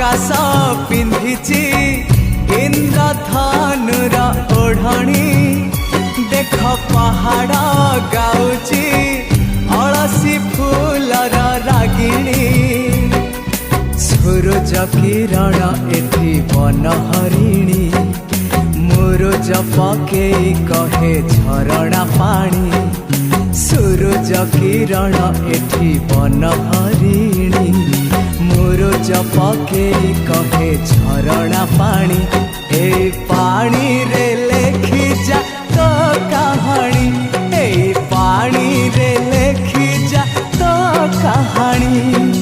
आकाश पिंधिची इंद्रधनुर ओढ़णी देख पहाड़ गाउची अलसी फूलर रागिणी सूरज किरण एठी बनहरिणी मुरुज पकेई कहे झरणा पानी सूरज किरण एठी बनहरिणी मुरुज पकेई कहे झरणा पानी ए पानी रे लेखी जा तो कहानी ए पानी रे लेखी जा तो कहानी।